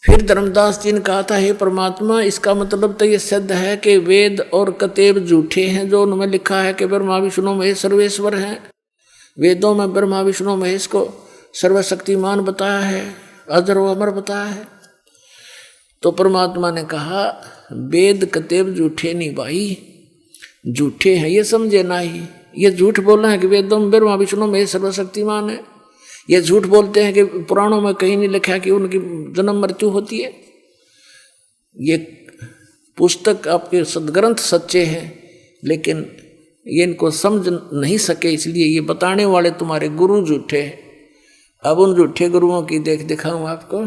फिर धर्मदास जी ने कहा था, हे परमात्मा, इसका मतलब तो ये सिद्ध है कि वेद और कतेब झूठे हैं जो उनमें लिखा है कि ब्रह्मा विष्णु महेश सर्वेश्वर हैं। वेदों में ब्रह्मा विष्णु महेश को सर्वशक्तिमान बताया है, अजर व अमर बताया है। तो परमात्मा ने कहा, वेद कतेब झूठे नहीं भाई, झूठे हैं ये समझे ना ही। ये झूठ बोलना है कि वेदों में ब्रह्मा विष्णु महेश सर्वशक्तिमान है। ये झूठ बोलते हैं कि पुराणों में कहीं नहीं लिखा कि उनकी जन्म मृत्यु होती है। ये पुस्तक आपके सदग्रंथ सच्चे हैं, लेकिन ये इनको समझ नहीं सके, इसलिए ये बताने वाले तुम्हारे गुरु झूठे हैं। अब उन झूठे गुरुओं की दिखाऊं आपको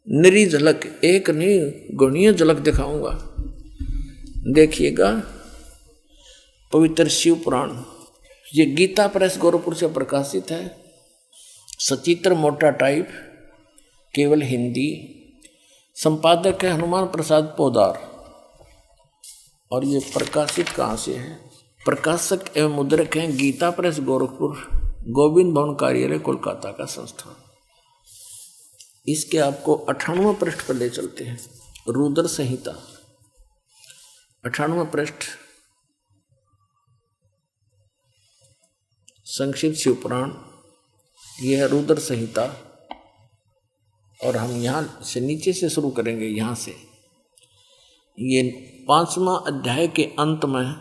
निरी झलक, एक नहीं गुणीय झलक दिखाऊंगा। देखिएगा पवित्र शिव पुराण, ये गीता प्रेस गोरखपुर से प्रकाशित है, सचित्र मोटा टाइप, केवल हिंदी। संपादक है हनुमान प्रसाद पोदार। और ये प्रकाशित कहाँ से है? प्रकाशक एवं मुद्रक हैं गीता प्रेस गोरखपुर, गोविंद भवन कार्यालय कोलकाता का संस्थान। इसके आपको 98वें पृष्ठ पर ले चलते हैं। रुद्र संहिता 98वां पृष्ठ, संक्षिप्त शिव पुराण, यह है रुद्र संहिता। और हम यहाँ से नीचे से शुरू करेंगे, यहाँ से। ये 5वां अध्याय के अंत में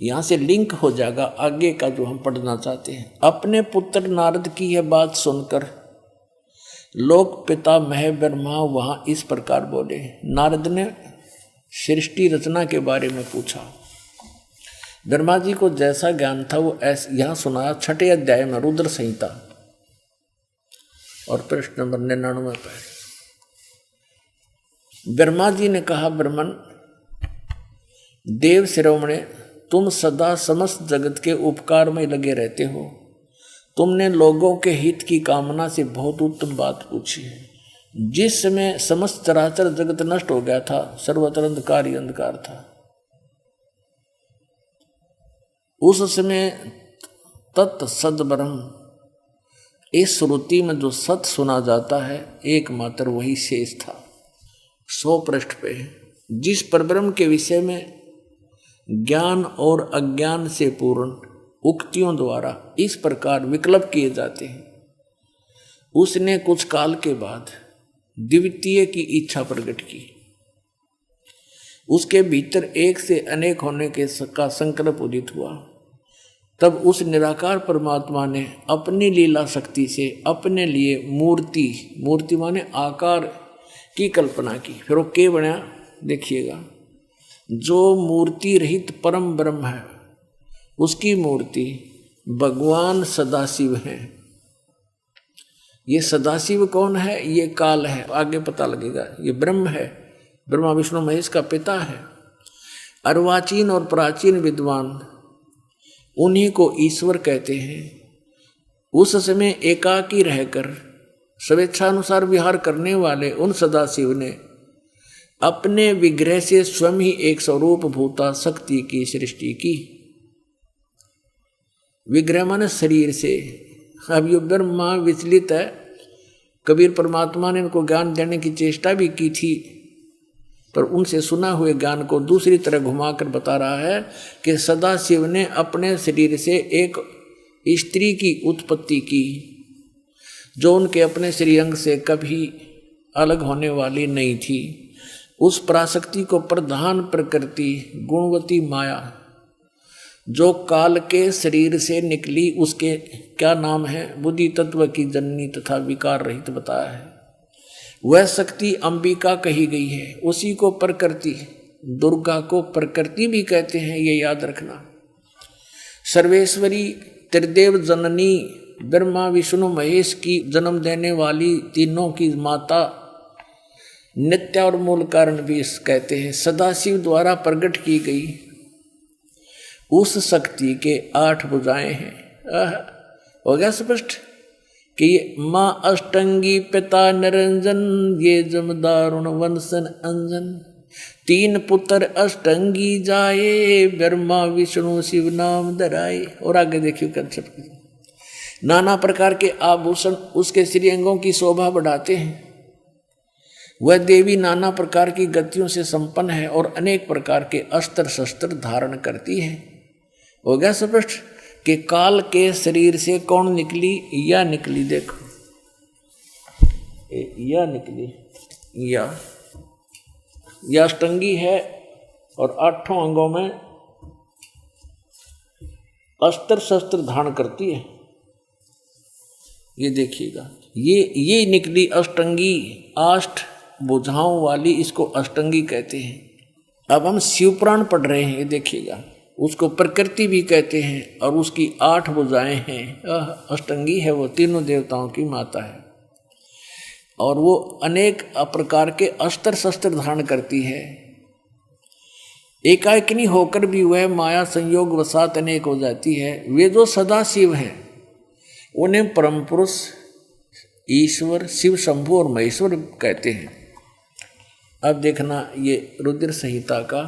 यहाँ से लिंक हो जाएगा आगे का जो हम पढ़ना चाहते हैं। अपने पुत्र नारद की यह बात सुनकर लोक पिता मह ब्रह्मा वहाँ इस प्रकार बोले। नारद ने सृष्टि रचना के बारे में पूछा। ब्रह्मा जी को जैसा ज्ञान था वो ऐसे यहाँ सुनाया 6ठे अध्याय में रुद्र संहिता और पृष्ठ नंबर 99 पर। ब्रह्मा जी ने कहा, ब्रह्मन देव शिरोमणे, तुम सदा समस्त जगत के उपकार में लगे रहते हो। तुमने लोगों के हित की कामना से बहुत उत्तम बात पूछी है। जिस समय समस्त चराचर जगत नष्ट हो गया था, सर्वत्र अंधकार ही अंधकार था, उस समय तत् सद ब्रह्म, इस श्रुति में जो सत सुना जाता है एकमात्र वही शेष था। 100 पृष्ठ पे, जिस परब्रह्म के विषय में ज्ञान और अज्ञान से पूर्ण उक्तियों द्वारा इस प्रकार विकल्प किए जाते हैं, उसने कुछ काल के बाद द्वितीय की इच्छा प्रकट की। उसके भीतर एक से अनेक होने का संकल्प उदित हुआ। तब उस निराकार परमात्मा ने अपनी लीला शक्ति से अपने लिए मूर्ति माने आकार की कल्पना की। फिर वो क्या बना देखिएगा। जो मूर्ति रहित परम ब्रह्म है उसकी मूर्ति भगवान सदाशिव है। ये सदाशिव कौन है? ये काल है, आगे पता लगेगा। ये ब्रह्म है, ब्रह्मा विष्णु महेश का पिता है। अर्वाचीन और प्राचीन विद्वान उन्हीं को ईश्वर कहते हैं। उस समय एकाकी रहकर स्वेच्छानुसार विहार करने वाले उन सदाशिव ने अपने विग्रह से स्वयं ही एक स्वरूप भूता शक्ति की सृष्टि की। विग्रह माने शरीर से। अब ये ब्रह्मा विचलित है। कबीर परमात्मा ने इनको ज्ञान देने की चेष्टा भी की थी, पर उनसे सुना हुए ज्ञान को दूसरी तरह घुमाकर बता रहा है कि सदाशिव ने अपने शरीर से एक स्त्री की उत्पत्ति की, जो उनके अपने श्रीअंग से कभी अलग होने वाली नहीं थी। उस पराशक्ति को प्रधान प्रकृति गुणवती माया जो काल के शरीर से निकली, उसके क्या नाम है? बुद्धि तत्व की जननी तथा विकार रहित बताया है। वह शक्ति अंबिका कही गई है। उसी को प्रकृति, दुर्गा को प्रकृति भी कहते हैं, ये याद रखना। सर्वेश्वरी त्रिदेव जननी ब्रह्मा विष्णु महेश की जन्म देने वाली तीनों की माता, नित्य और मूल कारण भी कहते हैं। सदाशिव द्वारा प्रकट की गई उस शक्ति के 8 भुजाएं हैं। हो गया स्पष्ट कि ये माँ अष्टंगी पिता निरंजन, ये जमदारुण वंशन अंजन। 3 पुत्र अष्टंगी जाए, ब्रह्मा विष्णु शिव नाम धराए। और आगे देखिए कंसेप्ट। नाना प्रकार के आभूषण उसके श्रीअंगों की शोभा बढ़ाते हैं। वह देवी नाना प्रकार की गतियों से संपन्न है और अनेक प्रकार के अस्त्र शस्त्र धारण करती है। हो गया स्पष्ट कि काल के शरीर से कौन निकली? या निकली, देखो या निकली, या अष्टंगी है और 8 अंगों में अस्त्र शस्त्र धारण करती है। ये देखिएगा, ये निकली अष्टंगी, 8 भुजाओं वाली, इसको अष्टंगी कहते हैं। अब हम शिवपुराण पढ़ रहे हैं, ये देखिएगा, उसको प्रकृति भी कहते हैं और उसकी 8 भुजाएं हैं। अष्टंगी है, वो तीनों देवताओं की माता है और वो अनेक प्रकार के अस्त्र शस्त्र धारण करती है। एकाकिनी होकर भी वह माया संयोग वसात अनेक हो जाती है। वे जो सदा शिव हैं उन्हें परम पुरुष, ईश्वर, शिव शंभु और महेश्वर कहते हैं। अब देखना ये रुद्र संहिता का,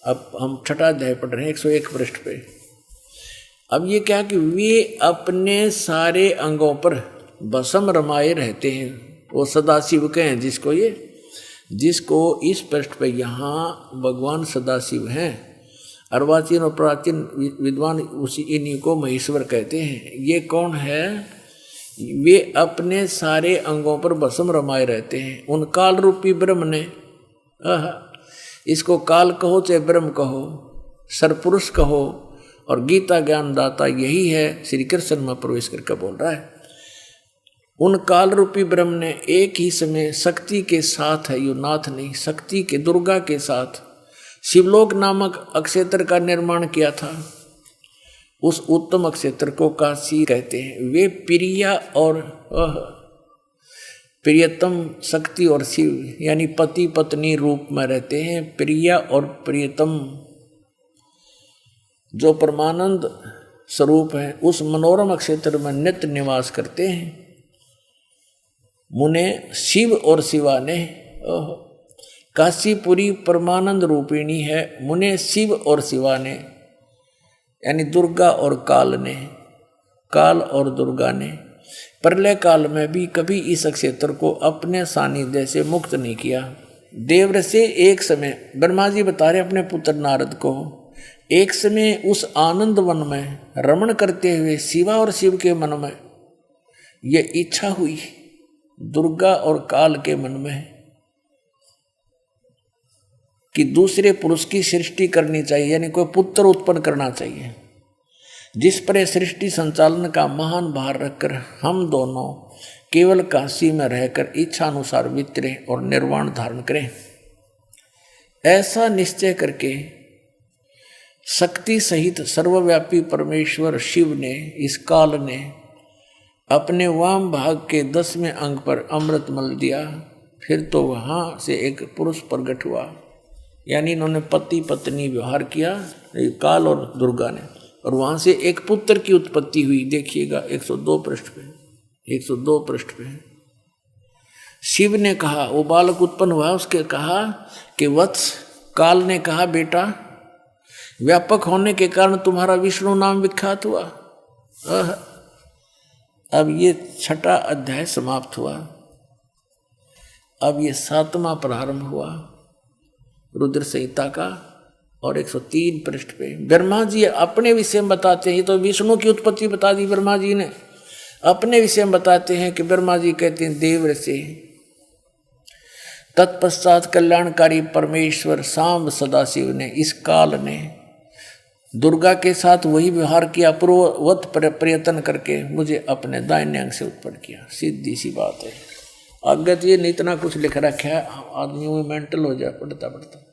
अब हम 6वां अध्याय पढ़ रहे हैं 101 पृष्ठ पे। अब ये क्या कि वे अपने सारे अंगों पर भस्म रमाए रहते हैं। वो सदाशिव के हैं जिसको इस पृष्ठ पे यहाँ भगवान सदाशिव हैं। अर्वाचीन और प्राचीन विद्वान उसी इन्हीं को महेश्वर कहते हैं। ये कौन है? वे अपने सारे अंगों पर भस्म रमाए रहते हैं। उन काल रूपी ब्रह्म ने, इसको काल कहो चाहे ब्रह्म कहो, सरपुरुष कहो, और गीता ज्ञान दाता यही है, श्री कृष्ण में प्रवेश करके बोल रहा है। उन काल रूपी ब्रह्म ने एक ही समय शक्ति के साथ है, यो नाथ नहीं, शक्ति के, दुर्गा के साथ शिवलोक नामक अक्षेत्र का निर्माण किया था। उस उत्तम अक्षेत्र को काशी कहते हैं। वे प्रिया और प्रियतम शक्ति और शिव यानी पति पत्नी रूप में रहते हैं। प्रिया और प्रियतम जो परमानंद स्वरूप है उस मनोरम क्षेत्र में नित्य निवास करते हैं। मुने शिव और शिवा ने, काशीपुरी परमानंद रूपिणी है। मुने शिव और शिवा ने यानी दुर्गा और काल ने, काल और दुर्गा ने प्रलय काल में भी कभी इस क्षेत्र को अपने सानिध्य से मुक्त नहीं किया। देवर से एक समय ब्रह्मा जी बता रहे अपने पुत्र नारद को, एक समय उस आनंद वन में रमण करते हुए शिवा और शिव के मन में यह इच्छा हुई, दुर्गा और काल के मन में, कि दूसरे पुरुष की सृष्टि करनी चाहिए, यानी कोई पुत्र उत्पन्न करना चाहिए, जिस पर सृष्टि संचालन का महान भार रखकर हम दोनों केवल काशी में रहकर इच्छा अनुसार विचरें और निर्वाण धारण करें। ऐसा निश्चय करके शक्ति सहित सर्वव्यापी परमेश्वर शिव ने, इस काल ने अपने वाम भाग के 10वें अंग पर अमृत मल दिया। फिर तो वहाँ से एक पुरुष प्रकट हुआ, यानी इन्होंने पति पत्नी व्यवहार किया, काल और दुर्गा ने, और वहाँ से एक पुत्र की उत्पत्ति हुई। देखिएगा 102 पृष्ठ पे, 102 पृष्ठ पे शिव ने कहा, वो बालक उत्पन्न हुआ, उसके कहा कि वत्स, काल ने कहा बेटा व्यापक होने के कारण तुम्हारा विष्णु नाम विख्यात हुआ। अब ये 6वां अध्याय समाप्त हुआ। अब ये 7वां प्रारंभ हुआ रुद्र संहिता का, और 103 पृष्ठ पे ब्रह्मा जी अपने विषय में बताते हैं। ये तो विष्णु की उत्पत्ति बता दी ब्रह्मा जी ने, अपने विषय में बताते हैं कि ब्रह्मा जी कहते हैं देवर से, तत्पश्चात कल्याणकारी परमेश्वर सांब सदाशिव ने, इस काल ने दुर्गा के साथ वही व्यवहार किया, पूर्ववत प्रयत्न करके मुझे अपने दाहिने अंग से उत्पन्न किया। सीधी सी बात है। आगे तो ये नहीं इतना कुछ लिख रखा है, आदमी वो मेंटल हो जाए पढ़ता पढ़ता।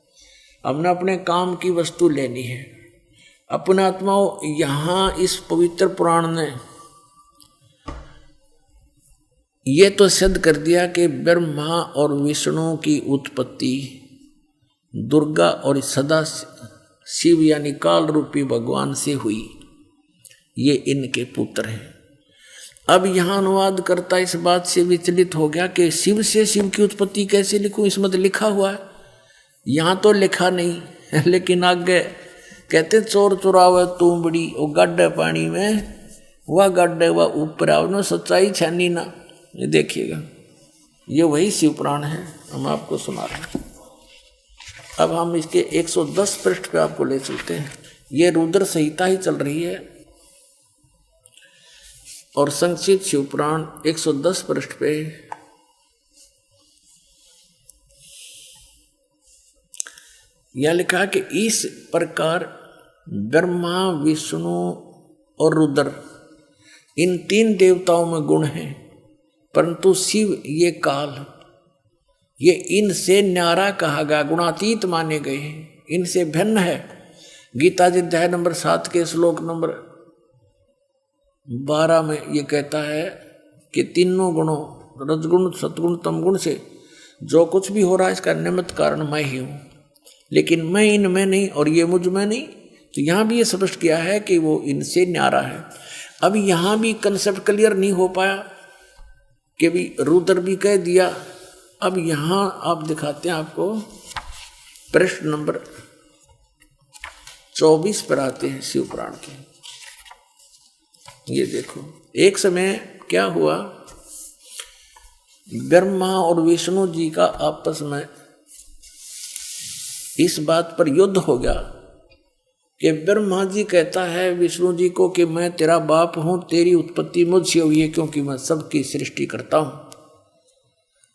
हमने अपने काम की वस्तु लेनी है। अपने आत्माओं, यहाँ इस पवित्र पुराण ने ये तो सिद्ध कर दिया कि ब्रह्मा और विष्णु की उत्पत्ति दुर्गा और सदा शिव यानी काल रूपी भगवान से हुई। ये इनके पुत्र हैं। अब यहाँ अनुवाद करता इस बात से विचलित हो गया कि शिव से शिव की उत्पत्ति कैसे लिखूं, इसमें तो लिखा हुआ है, यहाँ तो लिखा नहीं। लेकिन आगे कहते चोर चुरावे तुमबड़ी, वो गड्ढे पानी में, वह गड्ढे वह ऊपर आओ, सच्चाई छानी ना। ये देखिएगा ये वही शिव पुराण है, हम आपको सुना रहे हैं। अब हम इसके 110 पृष्ठ पे आपको ले चलते हैं। ये रुद्र संहिता ही चल रही है और संक्षिप्त शिव पुराण 110 पृष्ठ पे यह लिखा कि इस प्रकार ब्रह्मा, विष्णु और रुद्र इन 3 देवताओं में गुण हैं, परंतु शिव ये काल, ये इनसे न्यारा कहा गया, गुणातीत माने गए हैं, इनसे भिन्न है। गीता जी अध्याय नंबर 7 के श्लोक नंबर 12 में ये कहता है कि तीनों गुणों, रजगुण, सतगुण, तमगुण से जो कुछ भी हो रहा है इसका निमित्त कारण मैं ही हूँ, लेकिन मैं इनमें नहीं और ये मुझ में नहीं। तो यहाँ भी ये स्पष्ट किया है कि वो इनसे न्यारा है। अब यहाँ भी कंसेप्ट क्लियर नहीं हो पाया कि भी रुद्र भी कह दिया। अब यहाँ आप दिखाते हैं आपको, पृष्ठ नंबर 24 पर आते हैं शिव पुराण के। ये देखो, एक समय क्या हुआ, ब्रह्मा और विष्णु जी का आपस में इस बात पर युद्ध हो गया कि ब्रह्मा जी कहता है विष्णु जी को कि मैं तेरा बाप हूं, तेरी उत्पत्ति मुझसे हुई है क्योंकि मैं सबकी सृष्टि करता हूं।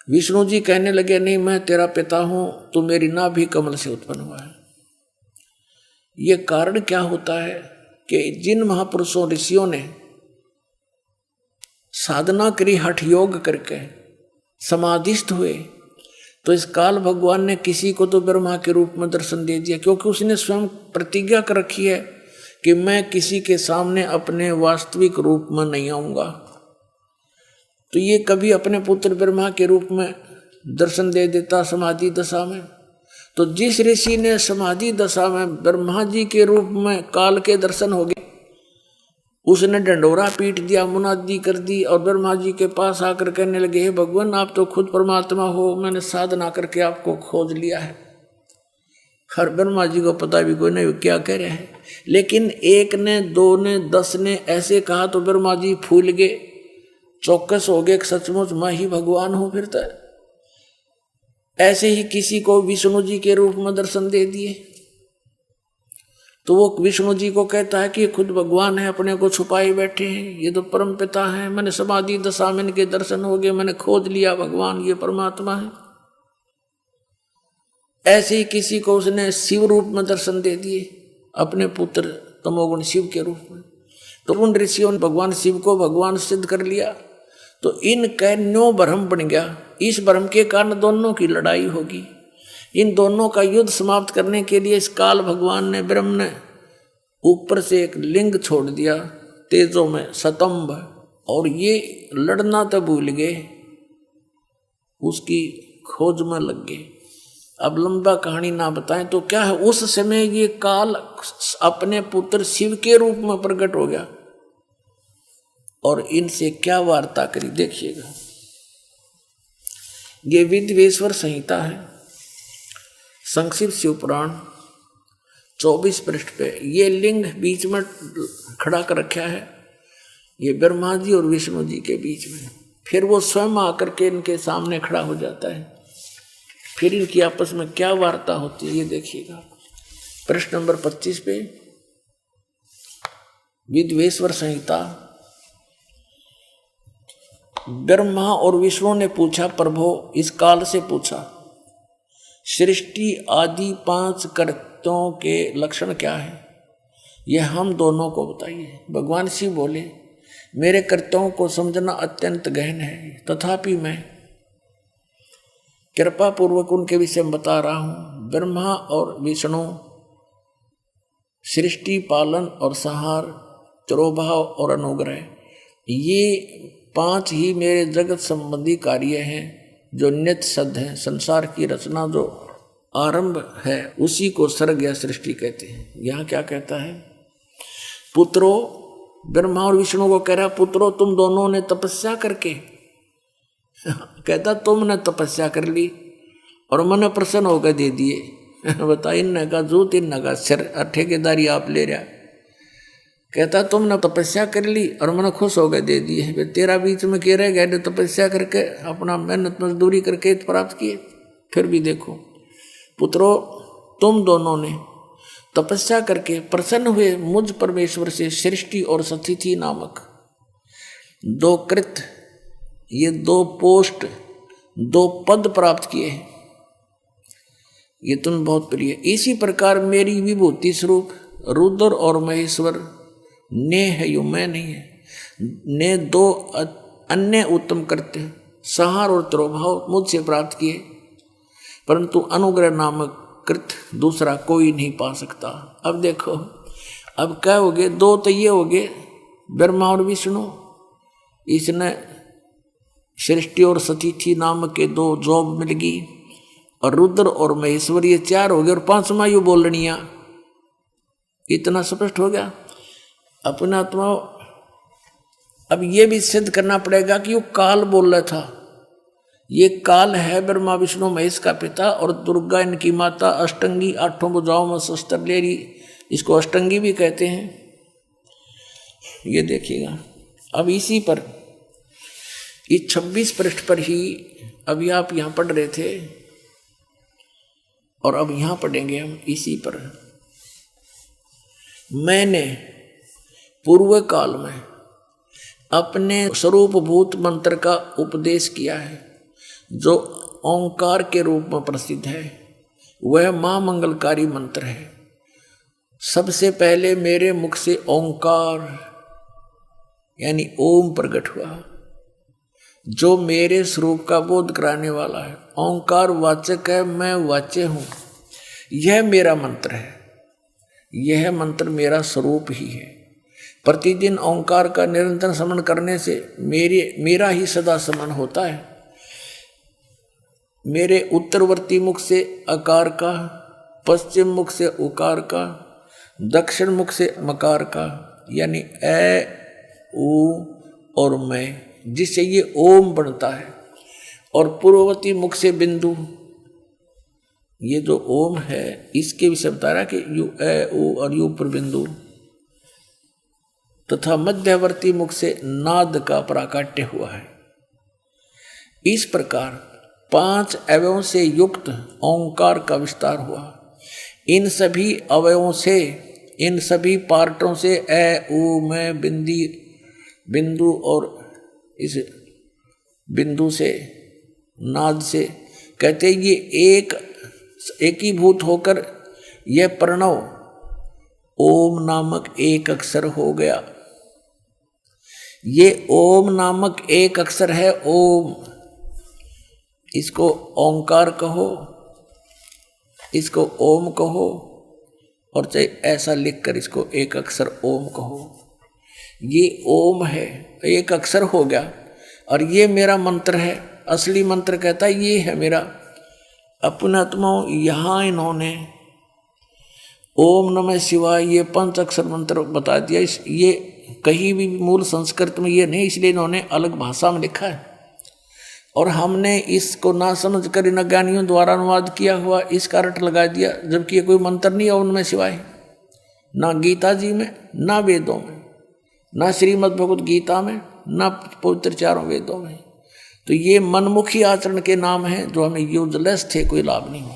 विष्णु जी कहने लगे नहीं, मैं तेरा पिता हूं, तू मेरी नाभि कमल से उत्पन्न हुआ है। ये कारण क्या होता है कि जिन महापुरुषों, ऋषियों ने साधना करी, हठ योग करके समाधिस्थ हुए, तो इस काल भगवान ने किसी को तो ब्रह्मा के रूप में दर्शन दे दिया, क्योंकि उसने स्वयं प्रतिज्ञा कर रखी है कि मैं किसी के सामने अपने वास्तविक रूप में नहीं आऊंगा। तो ये कभी अपने पुत्र ब्रह्मा के रूप में दर्शन दे देता समाधि दशा में। तो जिस ऋषि ने समाधि दशा में ब्रह्मा जी के रूप में काल के दर्शन हो गए, उसने डंडोरा पीट दिया, मुनादी कर दी और ब्रह्मा जी के पास आकर कहने लगे, हे भगवान आप तो खुद परमात्मा हो, मैंने साधना करके आपको खोज लिया है। हर ब्रह्मा जी को पता भी कोई नहीं क्या कह रहे हैं, लेकिन एक ने, 2 ने, 10 ने ऐसे कहा तो ब्रह्मा जी फूल गए, चौकस हो गए, सचमुच मैं ही भगवान हूं। फिर तो ऐसे ही किसी को विष्णु जी के रूप में दर्शन दे दिए, तो वो विष्णु जी को कहता है कि खुद भगवान है, अपने को छुपाए बैठे हैं, ये तो परम पिता है, मैंने समाधि दशा में इनके दर्शन हो गए, मैंने खोज लिया भगवान ये परमात्मा है। ऐसे ही किसी को उसने शिव रूप में दर्शन दे दिए, अपने पुत्र तमोगुण शिव के रूप में। तो उन ऋषियों ने भगवान शिव को भगवान सिद्ध कर लिया। तो इनका न्यो भ्रम बन गया। इस भ्रम के कारण दोनों की लड़ाई होगी। इन दोनों का युद्ध समाप्त करने के लिए इस काल भगवान ने, ब्रह्म ने ऊपर से एक लिंग छोड़ दिया तेजों में, सतंभ, और ये लड़ना तो भूल गए, उसकी खोज में लग गए। अब लंबा कहानी ना बताएं तो क्या है, उस समय ये काल अपने पुत्र शिव के रूप में प्रकट हो गया और इनसे क्या वार्ता करी देखिएगा। ये विद्वेश्वर संहिता है, संक्षिप्त शिव पुराण 24 पृष्ठ पे ये लिंग बीच में खड़ा कर रखा है, ये ब्रह्मा जी और विष्णु जी के बीच में। फिर वो स्वयं आकर के इनके सामने खड़ा हो जाता है। फिर इनकी आपस में क्या वार्ता होती है ये देखिएगा। प्रश्न नंबर 25 पे विद्वेश्वर संहिता। ब्रह्मा और विष्णु ने पूछा, प्रभो इस काल से पूछा, सृष्टि आदि 5 कर्तों के लक्षण क्या है, यह हम दोनों को बताइए। भगवान शिव बोले, मेरे कर्तव्यों को समझना अत्यंत गहन है, तथापि मैं कृपा पूर्वक उनके विषय में बता रहा हूँ। ब्रह्मा और विष्णु सृष्टि, पालन और संहार, तिरोभाव और अनुग्रह, ये 5 ही मेरे जगत संबंधी कार्य हैं जो नित्य सिद्ध हैं। संसार की रचना जो आरंभ है उसी को सर्ग या सृष्टि कहते हैं। यहाँ क्या कहता है, पुत्रो, ब्रह्मा और विष्णु को कह रहा, पुत्रो तुम दोनों ने तपस्या करके कहता तुमने तपस्या कर ली और मन प्रसन्न होकर दे दिए। बता, इनने का जूत, इनने का सिर, ठेकेदारी आप ले रहा। कहता तुमने तपस्या कर ली और मैंने खुश हो गए दे दिए, फिर तेरा बीच में कह रहे गए तपस्या करके अपना मेहनत मजदूरी करके प्राप्त किए। फिर भी देखो पुत्रों, तुम दोनों ने तपस्या करके प्रसन्न हुए मुझ परमेश्वर से सृष्टि और सतिथि नामक 2 कृत, ये 2 पोस्ट, 2 पद प्राप्त किए हैं, ये तुम्हें बहुत प्रिय। इसी प्रकार मेरी विभूति स्वरूप रुद्र और महेश्वर ने है, यो मैं नहीं है, ने 2 अन्य उत्तम करते संहार और त्रोभाव मुझसे प्राप्त किए, परंतु अनुग्रह नामक कृत दूसरा कोई नहीं पा सकता। अब देखो, अब क्या हो गए, 2 तो ये हो गए ब्रह्मा और विष्णु, इसने सृष्टि और सतिथि नामक के 2 जॉब मिल गई, और रुद्र और महेश्वर ये 4 हो गए, और 5वां यू बोलनिया। इतना स्पष्ट हो गया अपना आत्मा। अब ये भी सिद्ध करना पड़ेगा कि वो काल बोल रहा था, ये काल है ब्रह्मा विष्णु महेश का पिता, और दुर्गा इनकी माता, अष्टंगी, 8 भुजाओं में शस्त्र ले रही, इसको अष्टंगी भी कहते हैं। ये देखिएगा, अब इसी पर इस 26 पृष्ठ पर ही अभी आप यहाँ पढ़ रहे थे, और अब यहाँ पढ़ेंगे हम इसी पर। मैंने पूर्व काल में अपने स्वरूपभूत मंत्र का उपदेश किया है, जो ओंकार के रूप में प्रसिद्ध है। वह महामंगलकारी मंत्र है। सबसे पहले मेरे मुख से ओंकार यानी ओम प्रकट हुआ, जो मेरे स्वरूप का बोध कराने वाला है। ओंकार वाचक है, मैं वाच्य हूँ। यह मेरा मंत्र है, यह मंत्र मेरा स्वरूप ही है। प्रतिदिन ओंकार का निरंतर स्मरण करने से मेरा ही सदा स्मरण होता है। मेरे उत्तरवर्ती मुख से अकार का, पश्चिम मुख से उकार का, दक्षिण मुख से मकार का, यानी ए, उ और मैं, जिससे ये ओम बनता है, और पूर्ववर्ती मुख से बिंदु, ये जो ओम है इसके विषय बता रहा कि यू ए उ और यू पर बिंदु, तथा मध्यवर्ती मुख से नाद का प्राकट्य हुआ है। इस प्रकार 5 अवयवों से युक्त ओंकार का विस्तार हुआ। इन सभी अवयवों से, इन सभी पार्टों से ए उ मैं बिंदु और इस बिंदु से, नाद से, कहते ये एकीभूत होकर यह प्रणव ओम नामक एक अक्षर हो गया। ये ओम नामक एक अक्षर है ओम, इसको ओंकार कहो, इसको ओम कहो, और चाहे ऐसा लिखकर इसको एक अक्षर ओम कहो। ये ओम है, एक अक्षर हो गया, और ये मेरा मंत्र है। असली मंत्र कहता है ये है मेरा। अपना आत्माओं, यहाँ इन्होंने ओम नमः शिवाय ये 5 अक्षर मंत्र बता दिया। ये कहीं भी मूल संस्कृत में ये नहीं, इसलिए इन्होंने अलग भाषा में लिखा है, और हमने इसको ना समझ कर इन अज्ञानियों द्वारा अनुवाद किया हुआ इसका रट लगा दिया, जबकि ये कोई मंत्र नहीं है ओम नमः शिवाय, ना गीता जी में, ना वेदों में, ना श्रीमद् भगवद गीता में, ना पवित्र 4 वेदों में। तो ये मनमुखी आचरण के नाम हैं, जो हमें यूजलेस थे, कोई लाभ नहीं हुआ।